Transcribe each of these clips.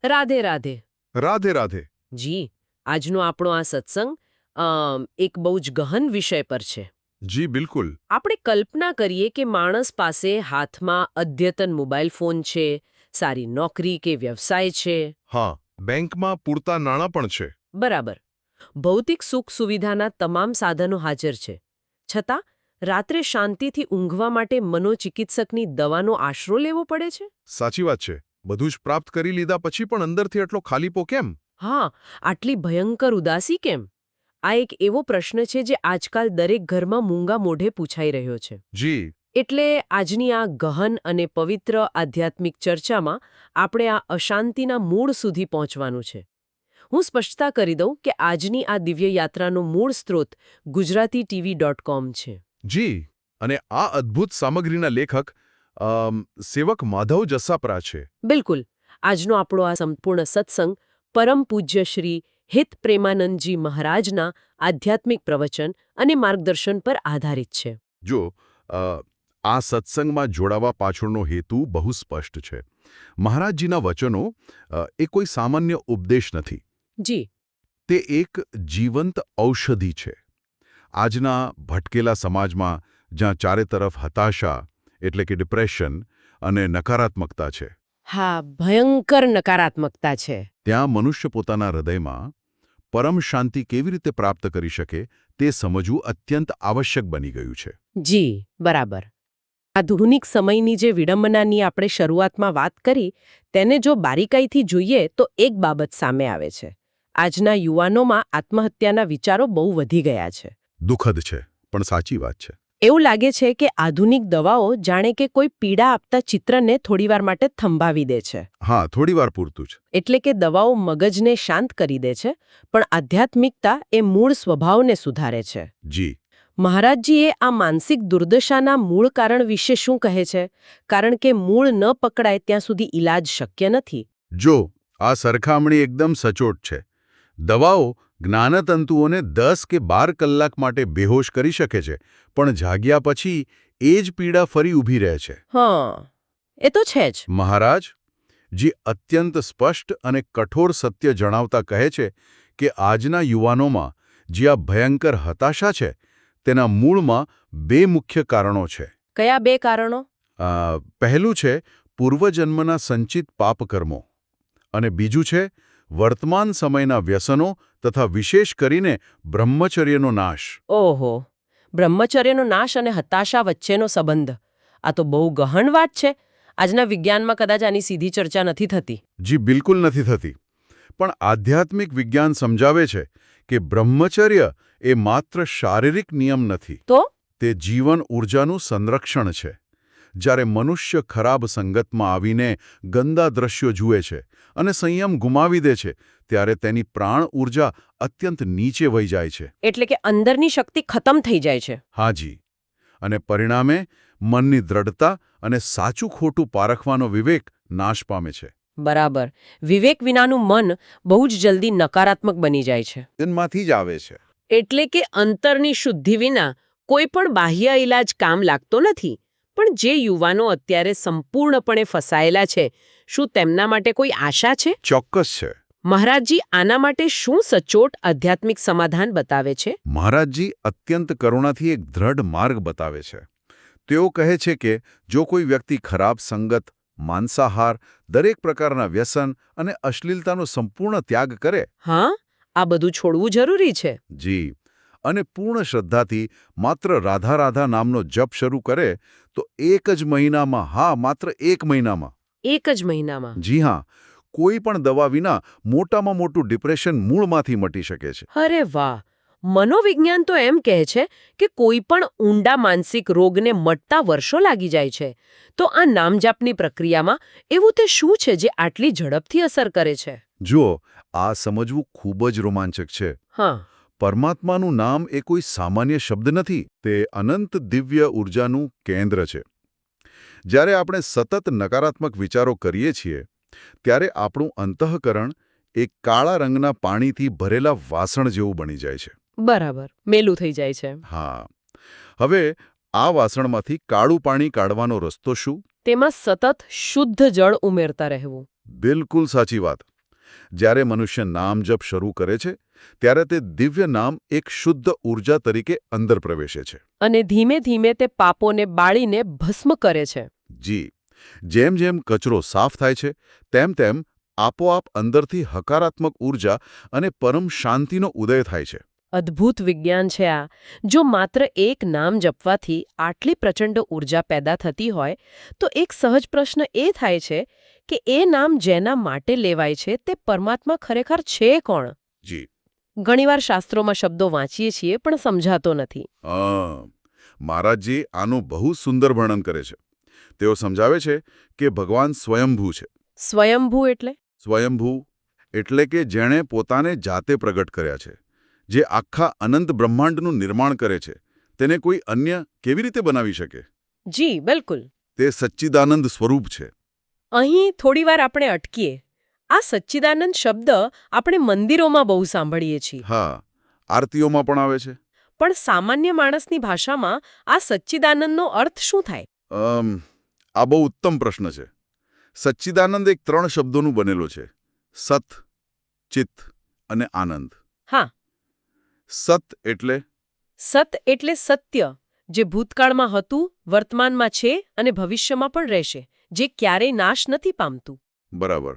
રાધે રાધે. રાધે રાધે. જી, આજનો આપણો આ સત્સંગ એક બહુ જ ગહન વિષય પર છે. જી બિલકુલ. આપણે કલ્પના કરીએ કે માણસ પાસે હાથમાં અદ્યતન મોબાઈલ ફોન છે, સારી નોકરી કે વ્યવસાય છે. હા, બેંકમાં પૂરતા નાણાં પણ છે. બરાબર. ભૌતિક સુખ સુવિધાના તમામ સાધનો હાજર છે. છતાં રાત્રે શાંતિથી ઊંઘવા માટે મનોચિકિત્સકની દવાનો આશરો લેવો પડે છે. સાચી વાત છે. બધું જ પ્રાપ્ત કરી લીધા પછી પણ અંદરથી એટલો ખાલીપો કેમ? હા, આટલી ભયંકર ઉદાસી કેમ? આ એક એવો પ્રશ્ન છે જે આજકાલ દરેક ઘરમાં મૂંગા મોઢે પૂછાઈ રહ્યો છે. જી. એટલે આજની આ ગહન અને પવિત્ર આધ્યાત્મિક ચર્ચામાં આપણે આ અશાંતિના મૂળ સુધી પહોંચવાનું છે. હું સ્પષ્ટતા કરી દઉં કે આજની આ દિવ્ય યાત્રાનો મૂળ સ્ત્રોત gujaratiTV.com છે. જી. અને આ અદ્ભુત સામગ્રીના લેખક સેવક માધવ જસાપરા છે. બિલકુલ. આજનો આપણો આ સંપૂર્ણ સત્સંગ પરમ પૂજ્ય શ્રી હિત પ્રેમાનંદજી મહારાજના આધ્યાત્મિક પ્રવચન અને માર્ગદર્શન પર આધારિત છે. જો આ સત્સંગમાં જોડાવા પાછળનો હેતુ બહુ સ્પષ્ટ છે. મહારાજજીના વચનો એ કોઈ સામાન્ય ઉપદેશ નથી. જી. તે એક જીવંત ઔષધિ છે. આજના ભટકેલા સમાજમાં જ્યાં ચારે તરફ હતાશા એટલે કે ડિપ્રેશન અને નકારાત્મકતા છે. હા, ભયંકર નકારાત્મકતા છે. ત્યાં મનુષ્ય પોતાના હૃદયમાં પરમ શાંતિ કેવી રીતે પ્રાપ્ત કરી શકે તે સમજવું અત્યંત આવશ્યક બની ગયું છે. જી, બરાબર. આધુનિક સમયની જે વિડંબનાની આપણે શરૂઆતમાં વાત કરી તેને જો બારીકાઈથી જોઈએ તો એક બાબત સામે આવે છે. આજના યુવાનોમાં આત્મહત્યાના વિચારો બહુ વધી ગયા છે. દુઃખદ છે, પણ સાચી વાત છે. એવું લાગે છે કે આધુનિક દવાઓ જાણે કે કોઈ પીડા આપતા ચિત્રને થોડીવાર માટે થંભાવી દે છે. હા, થોડીવાર પૂરતું જ. એટલે કે દવાઓ મગજને શાંત કરી દે છે, પણ આધ્યાત્મિકતા એ મૂળ સ્વભાવને સુધારે છે. જી. મહારાજજીએ આ માનસિક દુર્દશાના મૂળ કારણ વિશે શું કહે છે? કારણ કે મૂળ ન પકડાય ત્યાં સુધી ઈલાજ શક્ય નથી. જો આ સરખામણી એકદમ સચોટ છે. દવાઓ જ્ઞાનતંતુઓને 10 કે 12 કલાક માટે બેહોશ કરી શકે છે, પણ જાગ્યા પછી એ જ પીડા ફરી ઊભી રહે છે. હા, એ તો છે જ. મહારાજ જે અત્યંત સ્પષ્ટ અને કઠોર સત્ય જણાવતા કહે છે કે આજના યુવાનોમાં જે આ ભયંકર હતાશા છે તેના મૂળમાં 2 મુખ્ય કારણો છે. કયા 2 કારણો? પહેલું છે પૂર્વજન્મના સંચિત પાપકર્મો અને બીજું છે વર્તમાન સમયના વ્યસનો તથા વિશેષ કરીને બ્રહ્મચર્યનો નાશ. ઓહો, બ્રહ્મચર્યનો નાશ અને હતાશા વચ્ચેનો સંબંધ. આ તો બહુ ગહન વાત છે. આજના વિજ્ઞાનમાં કદાચ આની સીધી ચર્ચા નથી થતી. જી બિલકુલ નથી થતી. પણ આધ્યાત્મિક વિજ્ઞાન સમજાવે છે કે બ્રહ્મચર્ય એ માત્ર શારીરિક નિયમ નથી. તો તે જીવન ઊર્જાનું સંરક્ષણ છે. જ્યારે મનુષ્ય ખરાબ સંગતમાં આવીને ગંદા દ્રશ્યો જુએ છે અને સંયમ ગુમાવી દે છે ત્યારે તેની પ્રાણ ઊર્જા અત્યંત નીચે વહી જાય છે. એટલે કે અંદરની શક્તિ ખતમ થઈ જાય છે. હાજી. અને પરિણામે મનની દ્રઢતા અને સાચું ખોટું પારખવાનો વિવેક નાશ પામે છે. બરાબર. વિવેક વિનાનું મન બહુ જ જલ્દી નકારાત્મક બની જાય છે. જન્મમાંથી જ આવે છે. એટલે કે અંતરની શુદ્ધિ વિના કોઈ પણ બાહ્ય ઈલાજ કામ લાગતો નથી. પણ જે યુવાનો અત્યારે સંપૂર્ણપણે ફસાયેલા છે, શું તેમના માટે કોઈ આશા છે? ચોક્કસ છે. મહારાજજી આના માટે શું સચોટ આધ્યાત્મિક સમાધાન બતાવે છે? મહારાજજી અત્યંત કરુણાથી એક દ્રઢ માર્ગ બતાવે છે. તેઓ કહે છે કે જો કોઈ વ્યક્તિ ખરાબ સંગત, માંસાહાર, દરેક પ્રકારના વ્યસન અને અશ્લીલતાનો સંપૂર્ણ ત્યાગ કરે. હા, આ બધું છોડવું જરૂરી છે. જી. અને પૂર્ણ શ્રદ્ધાથી માત્ર રાધા રાધા નામનો જપ શરૂ કરે તો એક જ મહિનામાં, હા માત્ર 1 મહિનામાં. એક જ મહિનામાં? જી હા. કોઈ પણ દવા વિના મોટામાં મોટું ડિપ્રેશન મૂળમાંથી મટી શકે છે. અરે વાહ! મનોવિજ્ઞાન તો એમ કહે છે કે કોઈ પણ ઊંડા માનસિક રોગને મટતા વર્ષો લાગી જાય છે. તો આ નામજાપની પ્રક્રિયામાં એવું તે શું છે જે આટલી ઝડપથી અસર કરે છે? જુઓ, આ સમજવું ખૂબ જ રોમાંચક છે. હા. પરમાત્માનું નામ એ કોઈ સામાન્ય શબ્દ નથી. તે અનંત દિવ્ય ઊર્જાનું કેન્દ્ર છે. જ્યારે આપણે સતત નકારાત્મક વિચારો કરીએ છીએ ત્યારે આપણું અંતઃકરણ એક કાળા રંગના પાણીથી ભરેલા વાસણ જેવું બની જાય છે. બરાબર. મેલું થઈ જાય છે. હા. હવે આ વાસણમાંથી કાળું પાણી કાઢવાનો રસ્તો શું? તેમાં સતત શુદ્ધ જળ ઉમેરતા રહેવું. બિલકુલ સાચી વાત. જ્યારે મનુષ્ય નામ જપ શરૂ કરે છે ત્યારે તે દિવ્ય નામ એક શુદ્ધ ઊર્જા તરીકે અંદર પ્રવેશે છે. અને ધીમે ધીમે તે પાપોને બાળીને ભસ્મ કરે છે. જી, જેમ જેમ કચરો સાફ થાય છે તેમ તેમ આપોઆપ અંદરથી હકારાત્મક ઊર્જા અને પરમ શાંતિનો ઉદય થાય છે. અદ્ભુત વિજ્ઞાન છે આ. જો માત્ર એક નામ જપવાથી આટલી પ્રચંડ ઊર્જા પેદા થતી હોય તો એક સહજ પ્રશ્ન એ થાય છે કે એ નામ જેના માટે લેવાય છે તે પરમાત્મા ખરેખર છે કોણ? જી. ઘણીવાર શાસ્ત્રોમાં શબ્દો વાંચીએ છીએ પણ સમજાતો નથી. મહારાજજી આનું બહુ સુંદર વર્ણન કરે છે. તેઓ સમજાવે છે કે ભગવાન સ્વયંભૂ છે. સ્વયંભૂ એટલે? સ્વયંભૂ એટલે કે જેણે પોતાને જાતે પ્રગટ કર્યા છે, જે આખા અનંત બ્રહ્માંડનું નિર્માણ કરે છે, તેને કોઈ અન્ય કેવી રીતે બનાવી શકે? જી, બિલકુલ. તે સચ્ચિદાનંદ સ્વરૂપ છે. અહીં થોડીવાર આપણે અટકીએ. આ સચ્ચિદાનંદ શબ્દ આપણે મંદિરોમાં બહુ સાંભળીએ છીએ. હા, આરતીઓમાં પણ આવે છે. પણ સામાન્ય માણસની ભાષામાં આ સચ્ચિદાનંદનો અર્થ શું થાય? આ બહુ ઉત્તમ પ્રશ્ન છે. સચ્ચિદાનંદ એક 3 શબ્દોનું બનેલો છે: સત, ચિત્ત અને આનંદ. હા. સત એટલે? સત એટલે સત્ય, જે ભૂતકાળમાં હતું, વર્તમાનમાં છે અને ભવિષ્યમાં પણ રહેશે, જે ક્યારેય નાશ નથી પામતું. બરાબર.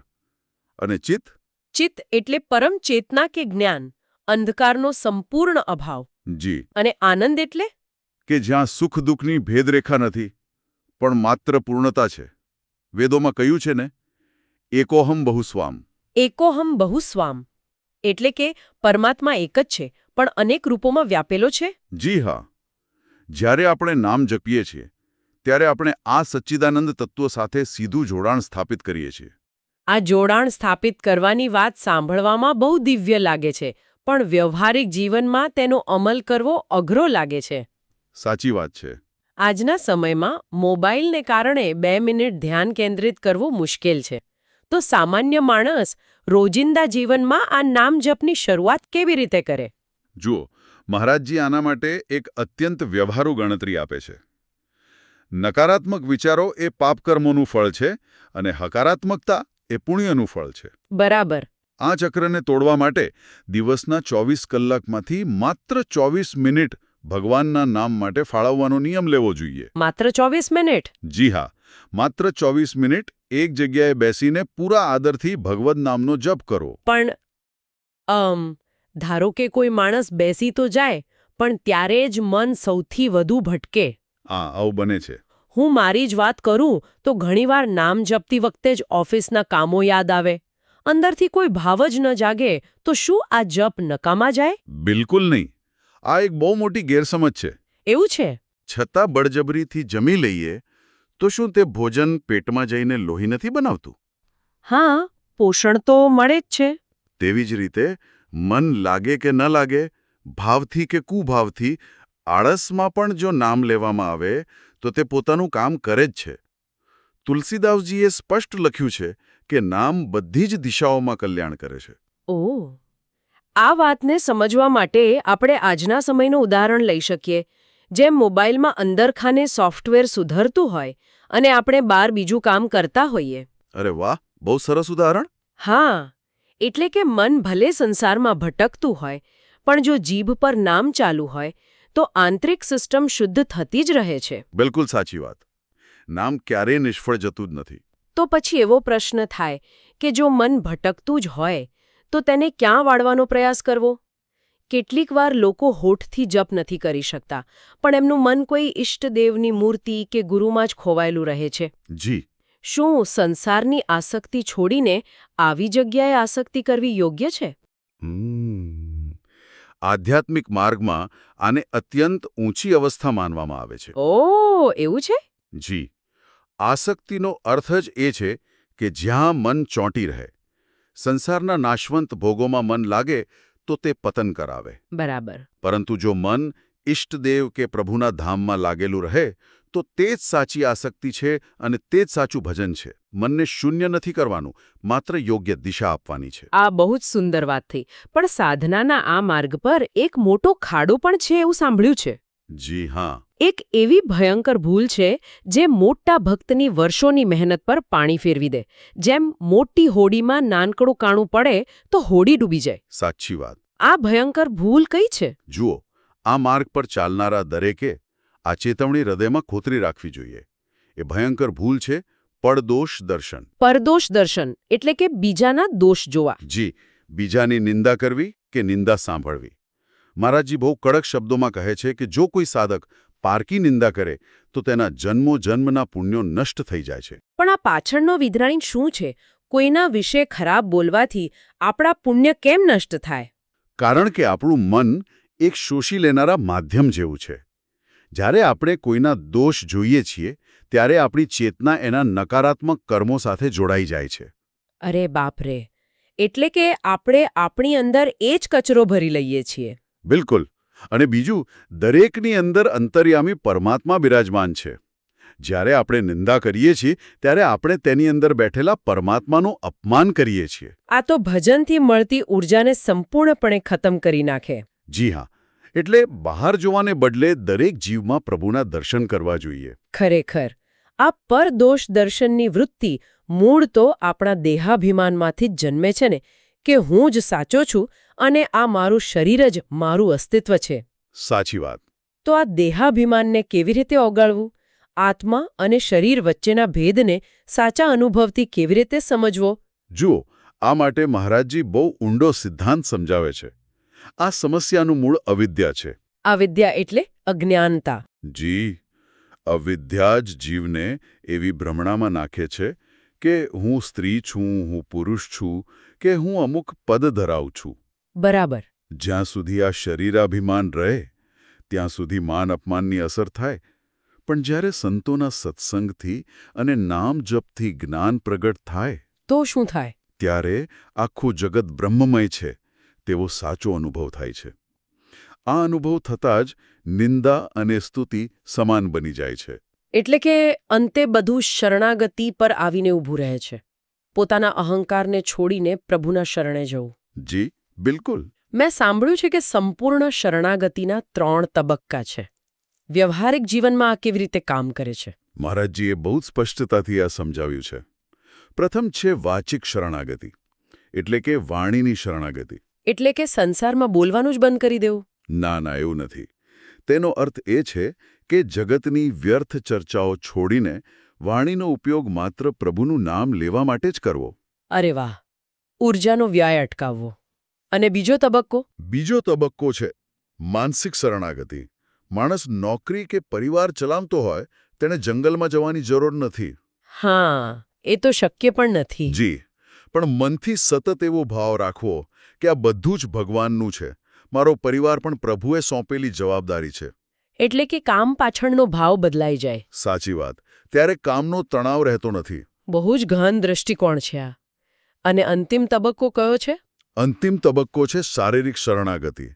અને ચિત્ત? ચિત્ત એટલે પરમ ચેતના કે જ્ઞાન, અંધકારનો સંપૂર્ણ અભાવ. જી. અને આનંદ એટલે? કે જ્યાં સુખ દુઃખની ભેદરેખા નથી, પણ માત્ર પૂર્ણતા છે. વેદોમાં કહ્યું છે ને, એકોહમ બહુસ્વામ. એકોહમ બહુસ્વામ એટલે કે પરમાત્મા એક જ છે પણ અનેક રૂપોમાં વ્યાપેલો છે. જી હા. જ્યારે આપણે નામ જપીએ છીએ ત્યારે આપણે આ સચ્ચિદાનંદ તત્વો સાથે સીધું જોડાણ સ્થાપિત કરીએ છીએ. આ જોડાણ સ્થાપિત કરવાની વાત સાંભળવામાં બહુ દિવ્ય લાગે છે, પણ વ્યવહારિક જીવનમાં તેનો અમલ કરવો અઘરો લાગે છે. સાચી વાત છે. આજના સમયમાં મોબાઈલને કારણે 2 મિનિટ ધ્યાન કેન્દ્રિત કરવું મુશ્કેલ છે. તો સામાન્ય માણસ રોજિંદા જીવનમાં આ નામ જપની શરૂઆત કેવી રીતે કરે? જુઓ, મહારાજજી આના માટે એક અત્યંત વ્યવહારુ ગણતરી આપે છે. નકારાત્મક વિચારો એ પાપકર્મોનું ફળ છે અને હકારાત્મકતા એ પુણ્યનું ફળ છે. બરાબર. આ ચક્રને તોડવા માટે દિવસના 24 કલાકમાંથી માત્ર 24 મિનિટ ભગવાનના નામ માટે ફાળવવાનો નિયમ લેવો જોઈએ. માત્ર 24 મિનિટ? જી હા, માત્ર 24 મિનિટ એક જગ્યાએ બેસીને પૂરા આદરથી ભગવદ નામનો જપ કરો. પણ ધારો કે કોઈ માણસ બેસી તો જાય, પણ ત્યારે જ મન સૌથી વધુ ભટકે. આવું બને છે. હું મારી જ વાત કરું તો ઘણીવાર નામ જપતી વખતે જ ઓફિસના કામો યાદ આવે. અંદરથી કોઈ ભાવ જ ન જાગે તો શું આ જપ નકામા જાય? બિલકુલ નહીં. આ એક બહુ મોટી ગેરસમજ છે. એવું છે? છતાં બળજબરીથી જમી લઈએ તો શું તે ભોજન પેટમાં જઈને લોહી નથી બનાવતું? હા, પોષણ તો મળે જ છે. તેવી જ રીતે મન લાગે કે ન લાગે, ભાવથી કે કુભાવથી, આળસમાં પણ જો નામ લેવામાં આવે તો તે પોતાનું કામ કરે જ છે. તુલસીદાસજીએ સ્પષ્ટ લખ્યું છે કે નામ બધી જ દિશાઓમાં કલ્યાણ કરે છે. ઓહ! આ વાતને સમજવા માટે આપણે આજના સમયનું ઉદાહરણ લઈ શકીએ. જેમ મોબાઈલમાં અંદરખાને સોફ્ટવેર સુધરતું હોય અને આપણે બહાર બીજું કામ કરતા હોઈએ. અરે વાહ, બહુ સરસ ઉદાહરણ. હા, એટલે કે મન ભલે સંસારમાં ભટકતું હોય, પણ જો જીભ પર નામ ચાલુ હોય તો આંતરિક સિસ્ટમ શુદ્ધ થતી જ રહે છે. બિલકુલ સાચી વાત. નામ ક્યારેય નિષ્ફળ જતું જ નથી. તો પછી એવો પ્રશ્ન થાય કે જો મન ભટકતું જ હોય તો તેને ક્યાં વાળવાનો પ્રયાસ કરવો? કેટલીક વાર લોકો હોઠથી જપ નથી કરી શકતા, પણ એમનું મન કોઈ ઇષ્ટદેવની મૂર્તિ કે ગુરુમાં જ ખોવાયેલું રહે છે. જી. શું સંસારની આસક્તિ છોડીને આવી જગ્યાએ આસક્તિ કરવી યોગ્ય છે? આધ્યાત્મિક માર્ગમાં આને અત્યંત ઊંચી અવસ્થા માનવામાં આવે છે. ઓહ, એવું છે? જી. આસક્તિનો અર્થ જ એ છે કે જ્યાં મન ચોંટી રહે. સંસારના નાશવંત ભોગોમાં મન લાગે તો તે પતન કરાવે. બરાબર. પરંતુ જો મન ઇષ્ટદેવ કે પ્રભુના ધામમાં લાગેલું રહે તો તે જ સાચી આસક્તિ છે અને તે જ સાચું ભજન છે. મનને શૂન્ય નથી કરવાનું, માત્ર યોગ્ય દિશા આપવાની છે. આ બહુ જ સુંદર વાત થઈ. પણ સાધનાના આ માર્ગ પર એક મોટો ખાડો પણ છે એવું સાંભળ્યું છે. જી હા. એક એવી ભયંકર ભૂલ છે જે મોટા ભક્તની વર્ષોની મહેનત પર પાણી ફેરવી દે. જેમ મોટી હોડીમાં નાનકડું કાણું પડે તો હોડી ડૂબી જાય. સાચી વાત. આ ભયંકર ભૂલ કઈ છે? જુઓ, આ માર્ગ પર ચાલનારા દરેકે આ ચેતવણી હૃદયમાં ખોતરી રાખવી જોઈએ. એ ભયંકર ભૂલ છે પડદોષ દર્શન. પરદોષ દર્શન એટલે કે બીજાના દોષ જોવા. જી, બીજાની નિંદા કરવી કે નિંદા સાંભળવી. મહારાજજી બહુ કડક શબ્દોમાં કહે છે કે જો કોઈ સાધક પારકી નિંદા કરે તો તેના જન્મોજન્મના પુણ્યો નષ્ટ થઈ જાય છે. પણ આ પાછળનો વિધરાઈ શું છે? કોઈના વિશે ખરાબ બોલવાથી આપણા પુણ્ય કેમ નષ્ટ થાય? કારણ કે આપણું મન એક શોષી લેનારા માધ્યમ જેવું છે. જ્યારે આપણે કોઈના દોષ જોઈએ છીએ ત્યારે આપણી ચેતના એના નકારાત્મક કર્મો સાથે જોડાઈ જાય છે. અરે બાપરે! એટલે કે આપણે આપણી અંદર એ જ કચરો ભરી લઈએ છીએ. બિલકુલ. અને બીજું, દરેકની અંદર અંતર્યામી પરમાત્મા બિરાજમાન છે. જ્યારે આપણે નિંદા કરીએ છીએ ત્યારે આપણે તેની અંદર બેઠેલા પરમાત્માનું અપમાન કરીએ છીએ. આ તો ભજનથી મળતી ઊર્જાને સંપૂર્ણપણે ખતમ કરી નાખે. જી હા. એટલે બહાર જોવાને બદલે દરેક જીવમાં પ્રભુના દર્શન કરવા જોઈએ. ખરેખર આ પરદોષ દર્શનની વૃત્તિ મૂળ તો આપણા દેહાભિમાનમાંથી જ જન્મે છે ને, કે હું જ સાચો છું અને આ મારું શરીર જ મારું અસ્તિત્વ છે. સાચી વાત. તો આ દેહાભિમાનને કેવી રીતે ઓગાળવું? આત્મા અને શરીર વચ્ચેના ભેદને સાચા અનુભવથી કેવી રીતે સમજવો? જુઓ, આ માટે મહારાજજી બહુ ઊંડો સિદ્ધાંત સમજાવે છે. આ સમસ્યાનું મૂળ અવિદ્યા છે. અવિદ્યા એટલે અજ્ઞાનતા. જી, અવિદ્યા જ જીવને એવી ભ્રમણામાં નાખે છે કે હું સ્ત્રી છું, હું પુરુષ છું કે હું અમુક પદ ધરાવું છું. બરાબર. જ્યાં સુધી આ શરીરાભિમાન રહે ત્યાં સુધી માન અપમાનની અસર થાય. પણ જ્યારે સંતોના સત્સંગથી અને નામ જપથી જ્ઞાન પ્રગટ થાય તો શું થાય? ત્યારે આખું જગત બ્રહ્મમય છે તેવો સાચો અનુભવ થાય છે. આ અનુભવ થતાં જ નિંદા અને સ્તુતિ સમાન બની જાય છે. એટલે કે અંતે બધું શરણાગતિ પર આવીને ઊભું રહે છે. પોતાના અહંકારને છોડીને પ્રભુના શરણે જવું. જી, બિલકુલ. મેં સાંભળ્યું છે કે સંપૂર્ણ શરણાગતિના 3 તબક્કા છે. વ્યવહારિક જીવનમાં આ કેવી રીતે કામ કરે છે? મહારાજજીએ બહુ જ સ્પષ્ટતાથી આ સમજાવ્યું છે. પ્રથમ છે વાચિક શરણાગતિ, એટલે કે વાણીની શરણાગતિ. એટલે કે સંસારમાં બોલવાનું જ બંધ કરી દેવું? ના, એવું નથી. તેનો અર્થ એ છે કે જગતની વ્યર્થ ચર્ચાઓ છોડીને વાણીનો ઉપયોગ માત્ર પ્રભુનું નામ લેવા માટે જ કરવો. અરે વાહ! ઊર્જાનો વ્યાય અટકાવવો. અને બીજો તબક્કો? બીજો તબક્કો છે માનસિક શરણાગતિ. માણસ નોકરી કે પરિવાર ચલાવતો હોય તેણે જંગલમાં જવાની જરૂર નથી. હા, એ તો શક્ય પણ નથી. જી, પણ મનથી સતત એવો ભાવ રાખવો કે આ બધું જ ભગવાનનું છે, મારો પરિવાર પણ પ્રભુએ સોંપેલી જવાબદારી છે. એટલે કે કામ પાછળનો ભાવ બદલાઈ જાય. સાચી વાત. ત્યારે કામનો તણાવ રહેતો નથી. બહુ જ ગહન દ્રષ્ટિકોણ છે આ. અને અંતિમ તબક્કો કયો છે? અંતિમ તબક્કો છે શારીરિક શરણાગતિ.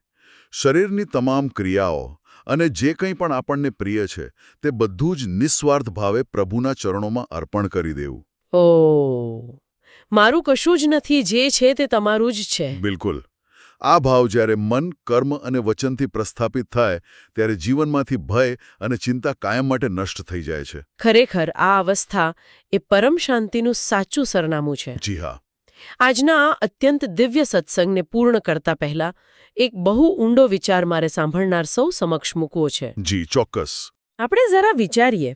શરીરની તમામ ક્રિયાઓ અને જે કંઈ પણ આપણને પ્રિય છે તે બધું જ નિસ્વાર્થ ભાવે પ્રભુના ચરણોમાં અર્પણ કરી દેવું. ઓહ, મારું કશું જ નથી, જે છે તે તમારું જ છે. બિલકુલ. આ ભાવ જ્યારે મન, કર્મ અને વચનથી પ્રસ્થાપિત થાય ત્યારે જીવનમાંથી ભય અને ચિંતા કાયમ માટે નષ્ટ થઈ જાય છે. ખરેખર આ અવસ્થા એ પરમ શાંતિનું સાચું સરનામું છે. જી હા. આજના આ અત્યંત દિવ્ય સત્સંગને પૂર્ણ કરતા પહેલા એક બહુ ઊંડો વિચાર મારે સાંભળનાર સૌ સમક્ષ મૂકવો છે. જી, ચોક્કસ. આપણે જરા વિચારીએ,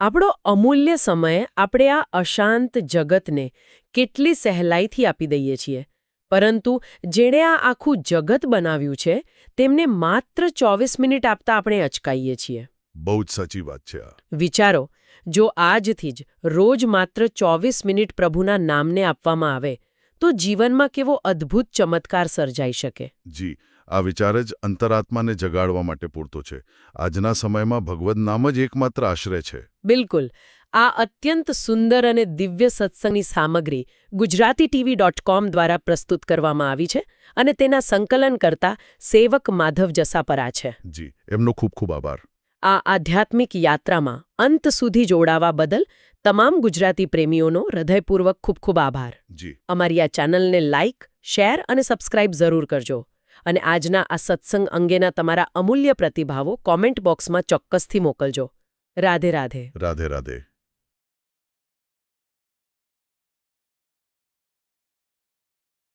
આપણો અમૂલ્ય સમય આપણે આ અશાંત જગતને કેટલી સહેલાઈથી આપી દઈએ છીએ, પરંતુ જેણે આ આખું જગત બનાવ્યું છે તેમને માત્ર 24 મિનિટ આપતા આપણે અચકાઈએ છીએ. બહુ જ સાચી વાત છે આ. વિચારો, જો આજથી જ રોજ માત્ર 24 મિનિટ પ્રભુના નામને આપવામાં આવે તો જીવનમાં કેવો અદ્ભુત ચમત્કાર સર્જાઈ શકે. જી, આ વિચાર જ અંતરાત્માને જગાડવા માટે પૂરતો છે. આજના સમયમાં ભગવદ નામ જ એકમાત્ર આશ્રય છે. બિલકુલ. આ અત્યંત સુંદર અને દિવ્ય સત્સંગની સામગ્રી gujaratiTV.com દ્વારા પ્રસ્તુત કરવામાં આવી છે અને તેના સંકલનકર્તા સેવક માધવ જસાપરા છે. જી, એમનો ખૂબ ખૂબ આભાર. આ આધ્યાત્મિક યાત્રામાં અંત સુધી જોડાવા બદલ તમામ ગુજરાતી પ્રેમીઓનો હૃદયપૂર્વક ખૂબ ખૂબ આભાર. જી. અમારી આ ચેનલને લાઇક, શેર અને સબસ્ક્રાઇબ જરૂર કરજો અને આજના આ સત્સંગ અંગેના તમારા અમૂલ્ય પ્રતિભાવો કોમેન્ટ બોક્સમાં ચોક્કસથી મોકલજો. રાધે રાધે. રાધે રાધે.